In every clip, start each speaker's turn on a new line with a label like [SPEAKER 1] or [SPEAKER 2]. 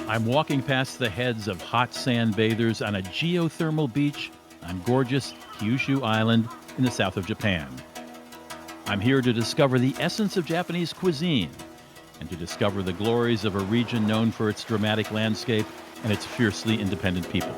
[SPEAKER 1] I'm walking past the heads of hot sand bathers on a geothermal beach on gorgeous Kyushu Island in the south of Japan. I'm here to discover the essence of Japanese cuisine and to discover the glories of a region known for its dramatic landscape and its fiercely independent people.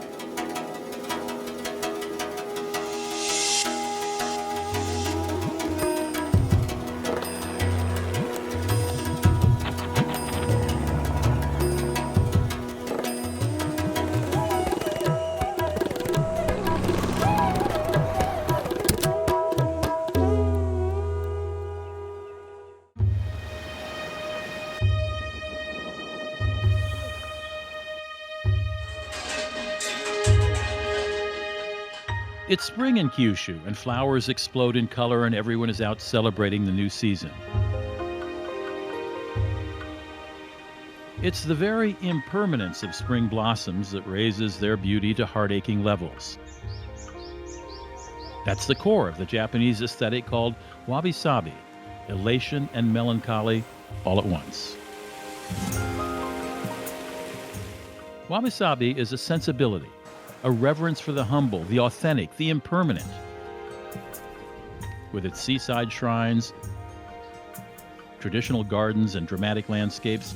[SPEAKER 1] It's spring in Kyushu, and flowers explode in color, and everyone is out celebrating the new season. It's the very impermanence of spring blossoms that raises their beauty to heart-aching levels. That's the core of the Japanese aesthetic called wabi-sabi, elation and melancholy all at once. Wabi-sabi is a sensibility, a reverence for the humble, the authentic, the impermanent. With its seaside shrines, traditional gardens, and dramatic landscapes,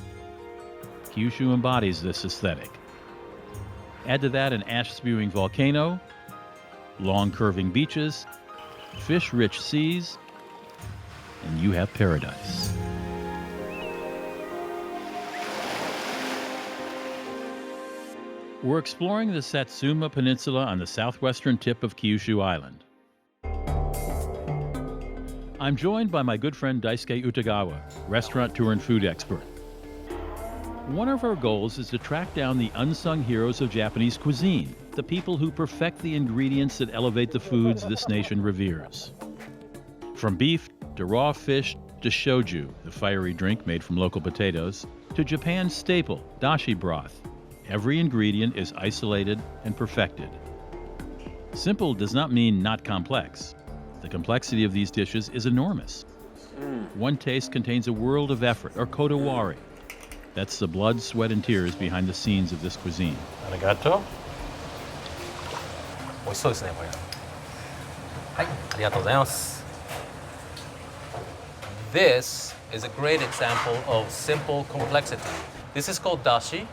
[SPEAKER 1] Kyushu embodies this aesthetic. Add to that an ash-spewing volcano, long curving beaches, fish-rich seas, and you have paradise. We're exploring the Satsuma Peninsula on the southwestern tip of Kyushu Island. I'm joined by my good friend Daisuke Utagawa, restaurateur and food expert. One of our goals is to track down the unsung heroes of Japanese cuisine, the people who perfect the ingredients that elevate the foods this nation reveres. From beef to raw fish to shoju, the fiery drink made from local potatoes, to Japan's staple, dashi broth. Every ingredient is isolated and perfected. Simple does not mean not complex. The complexity of these dishes is enormous. One taste contains a world of effort, or kodawari. That's the blood, sweat, and tears behind the scenes of this cuisine.
[SPEAKER 2] Arigato. 美味しそうですね、これ。はい、ありがとうございます。This is a great example of simple complexity. This is called dashi,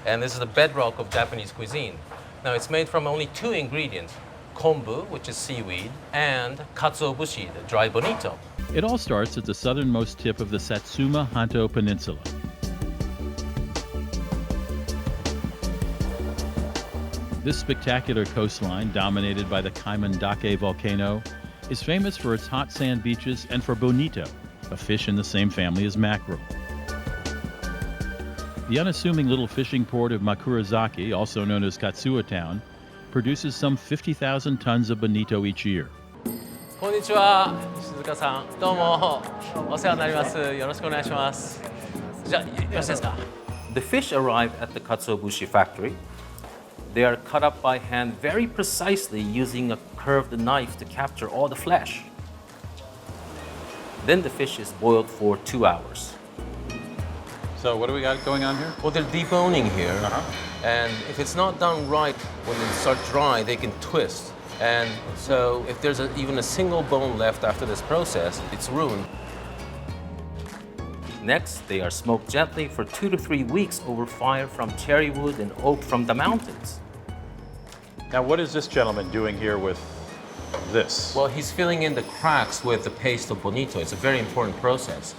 [SPEAKER 2] and this is the bedrock of Japanese cuisine. Now, it's made from only two ingredients, kombu, which is seaweed, and katsuobushi, the dry bonito.
[SPEAKER 1] It all starts at the southernmost tip of the Satsuma Hanto Peninsula. This spectacular coastline, dominated by the Kaimandake volcano, is famous for its hot sand beaches and for bonito, a fish in the same family as mackerel. The unassuming little fishing port of Makurazaki, also known as Katsuo Town, produces some 50,000 tons of bonito each year.
[SPEAKER 2] こんにちは、静香さん。どうも、お世話になります。よろしくお願いします。じゃあ、よろしいですか? The fish arrive at the katsuobushi factory. They are cut up by hand very precisely using a curved knife to capture all the flesh. Then the fish is boiled for 2 hours.
[SPEAKER 1] So what do we got going on here?
[SPEAKER 2] Well, they're deboning here, and if it's not done right, when they start dry, they can twist. And so if there's even a single bone left after this process, it's ruined. Next, they are smoked gently for 2 to 3 weeks over fire from cherry wood and oak from the mountains.
[SPEAKER 1] Now, what is this gentleman doing here with this?
[SPEAKER 2] Well, he's filling in the cracks with the paste of bonito. It's a very important process.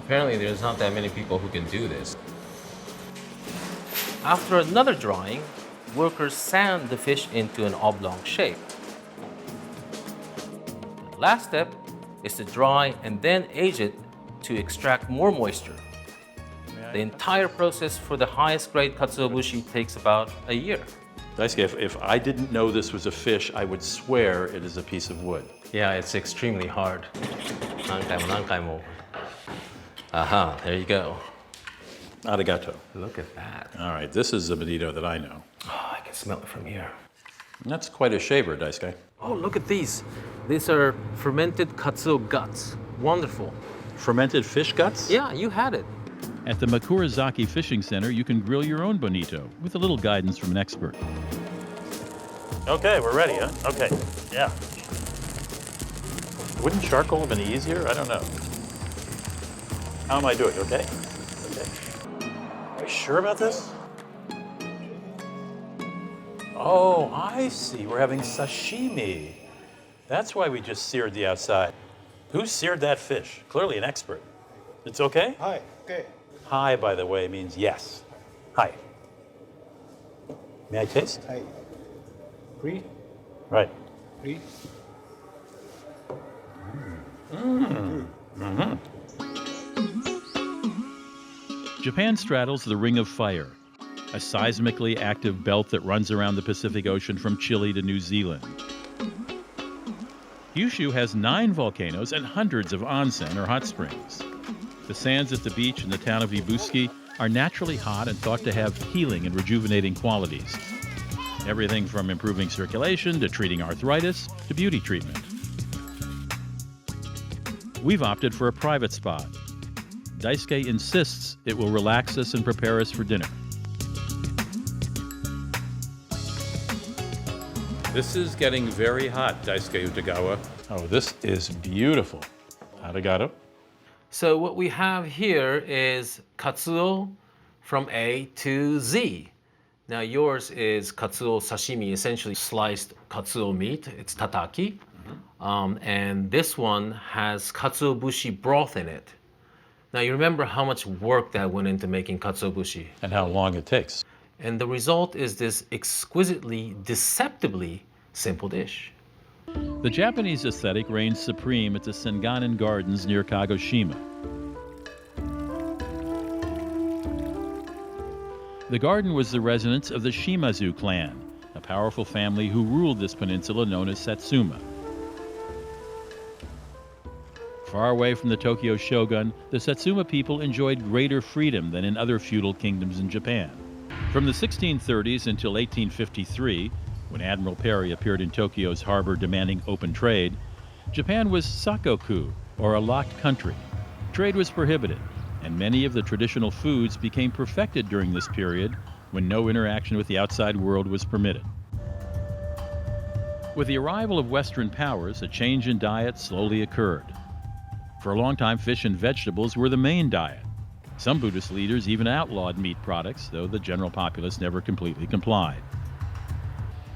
[SPEAKER 2] Apparently, there's not that many people who can do this. After another drying, workers sand the fish into an oblong shape. The last step is to dry and then age it to extract more moisture. The entire process for the highest grade katsuobushi takes about a year.
[SPEAKER 1] Daisuke, if I didn't know this was a fish, I would swear it is a piece of wood.
[SPEAKER 2] Yeah, it's extremely hard. 何回も何回も. Aha, there you go.
[SPEAKER 1] Arigato.
[SPEAKER 2] Look at that.
[SPEAKER 1] All right, this is a bonito that I know.
[SPEAKER 2] Oh, I can smell it from here.
[SPEAKER 1] That's quite a shaver, Daisuke.
[SPEAKER 2] Oh, look at these. These are fermented katsuo guts. Wonderful.
[SPEAKER 1] Fermented fish guts?
[SPEAKER 2] Yeah, you had it.
[SPEAKER 1] At the Makurazaki Fishing Center, you can grill your own bonito with a little guidance from an expert.
[SPEAKER 3] Okay, we're ready, huh? Okay, yeah. Wouldn't charcoal have been easier? I don't know. How am I doing? Okay? Okay. Are you sure about this? Oh, I see. We're having sashimi. That's why we just seared the outside. Who seared that fish? Clearly an expert. It's okay?
[SPEAKER 4] Hi, okay.
[SPEAKER 3] Hi, by the way, means yes. Hi. May I taste?
[SPEAKER 4] Hi. Free?
[SPEAKER 3] Right.
[SPEAKER 4] Free?
[SPEAKER 1] Japan straddles the Ring of Fire, a seismically active belt that runs around the Pacific Ocean from Chile to New Zealand. Kyushu has 9 volcanoes and hundreds of onsen or hot springs. The sands at the beach in the town of Ibuski are naturally hot and thought to have healing and rejuvenating qualities. Everything from improving circulation to treating arthritis to beauty treatment. We've opted for a private spot. Daisuke insists it will relax us and prepare us for dinner. This is getting very hot, Daisuke Utagawa. Oh, this is beautiful. Arigato.
[SPEAKER 2] So what we have here is katsuo from A to Z. Now yours is katsuo sashimi, essentially sliced katsuo meat. It's tataki. And this one has katsuo bushi broth in it. Now you remember how much work that went into making katsuo bushi.
[SPEAKER 3] And how long it takes.
[SPEAKER 2] And the result is this exquisitely, deceptively simple dish.
[SPEAKER 1] The Japanese aesthetic reigns supreme at the Senganen Gardens near Kagoshima. The garden was the residence of the Shimazu clan, a powerful family who ruled this peninsula known as Satsuma. Far away from the Tokyo shogun, the Satsuma people enjoyed greater freedom than in other feudal kingdoms in Japan. From the 1630s until 1853, when Admiral Perry appeared in Tokyo's harbor demanding open trade, Japan was sakoku, or a locked country. Trade was prohibited, and many of the traditional foods became perfected during this period when no interaction with the outside world was permitted. With the arrival of Western powers, a change in diet slowly occurred. For a long time, fish and vegetables were the main diet. Some Buddhist leaders even outlawed meat products, though the general populace never completely complied.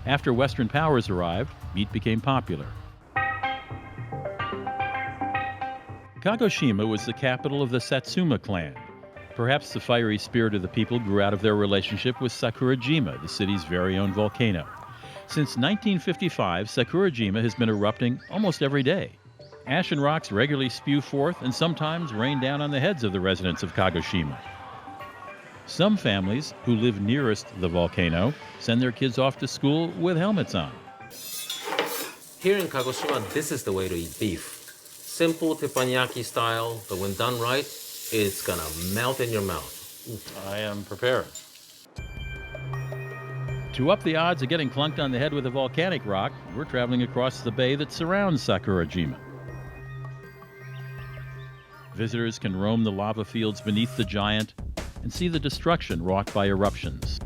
[SPEAKER 1] After Western powers arrived, meat became popular. Kagoshima was the capital of the Satsuma clan. Perhaps the fiery spirit of the people grew out of their relationship with Sakurajima, the city's very own volcano. Since 1955, Sakurajima has been erupting almost every day. Ash and rocks regularly spew forth and sometimes rain down on the heads of the residents of Kagoshima. Some families who live nearest the volcano send their kids off to school with helmets on.
[SPEAKER 2] Here in Kagoshima, this is the way to eat beef. Simple teppanyaki style, but when done right, it's gonna melt in your mouth.
[SPEAKER 3] I am prepared.
[SPEAKER 1] To up the odds of getting clunked on the head with a volcanic rock, we're traveling across the bay that surrounds Sakurajima. Visitors can roam the lava fields beneath the giant and see the destruction wrought by eruptions.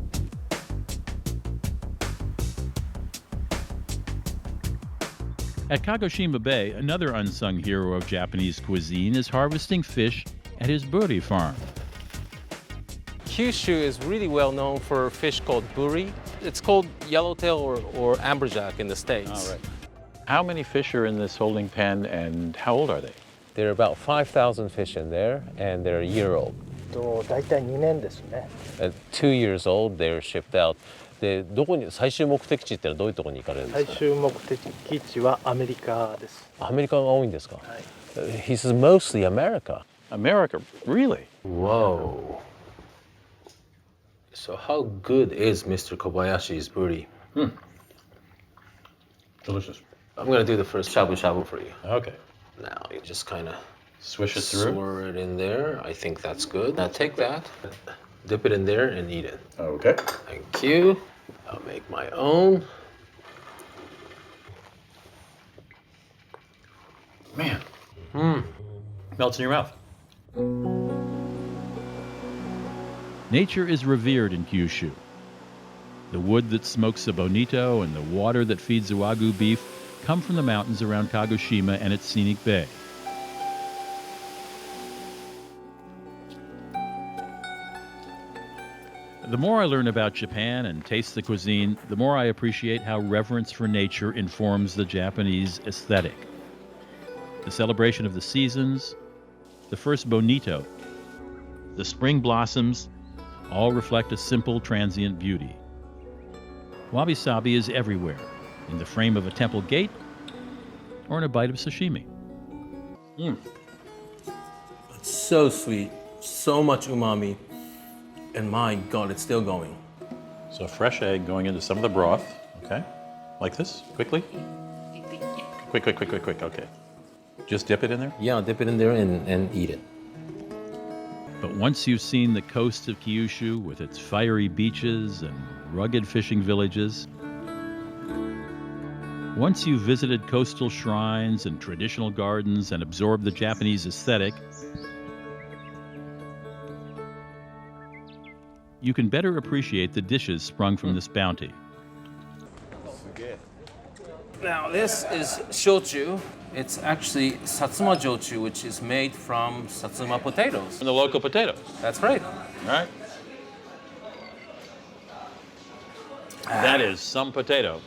[SPEAKER 1] At Kagoshima Bay, another unsung hero of Japanese cuisine is harvesting fish at his buri farm.
[SPEAKER 2] Kyushu is really well known for a fish called buri. It's called yellowtail or amberjack in the States.
[SPEAKER 3] All right. How many fish are in this holding pen and how old are they?
[SPEAKER 2] There are about 5,000 fish in there, and they're a year old.
[SPEAKER 4] 大体2年ですね。
[SPEAKER 2] At 2 years old, they're shipped out. で、どこに最終目的地ってのはどういうところに行かれるんですか？
[SPEAKER 4] 最終目的地はアメリカです。
[SPEAKER 2] アメリカが多いんですか？
[SPEAKER 4] はい。
[SPEAKER 2] He says mostly America.
[SPEAKER 3] America, really?
[SPEAKER 2] Whoa. So how good is Mr. Kobayashi's buri?
[SPEAKER 3] Delicious.
[SPEAKER 2] I'm gonna do the first shabu shabu for you.
[SPEAKER 3] Okay.
[SPEAKER 2] Now you just kind of
[SPEAKER 3] Swish it through?
[SPEAKER 2] swirl it in there. I think that's good. Now take that, dip it in there, and eat it.
[SPEAKER 3] Okay.
[SPEAKER 2] Thank you. I'll make my own.
[SPEAKER 3] Man. Melts in your mouth.
[SPEAKER 1] Nature is revered in Kyushu. The wood that smokes the bonito and the water that feeds the wagyu beef come from the mountains around Kagoshima and its scenic bay. The more I learn about Japan and taste the cuisine, the more I appreciate how reverence for nature informs the Japanese aesthetic. The celebration of the seasons, the first bonito, the spring blossoms, all reflect a simple, transient beauty. Wabi-sabi is everywhere, in the frame of a temple gate or in a bite of sashimi.
[SPEAKER 2] It's so sweet, so much umami, and my God, it's still going.
[SPEAKER 3] So fresh egg going into some of the broth, okay? Like this, quickly? Quick, okay. Just dip it in there?
[SPEAKER 2] Yeah, dip it in there and eat it.
[SPEAKER 1] But once you've seen the coast of Kyushu with its fiery beaches and rugged fishing villages, once you've visited coastal shrines and traditional gardens and absorbed the Japanese aesthetic, you can better appreciate the dishes sprung from this bounty.
[SPEAKER 2] Now this is shochu. It's actually satsuma jochu, which is made from satsuma potatoes.
[SPEAKER 3] And the local potatoes.
[SPEAKER 2] That's right.
[SPEAKER 3] All right. That is some potato.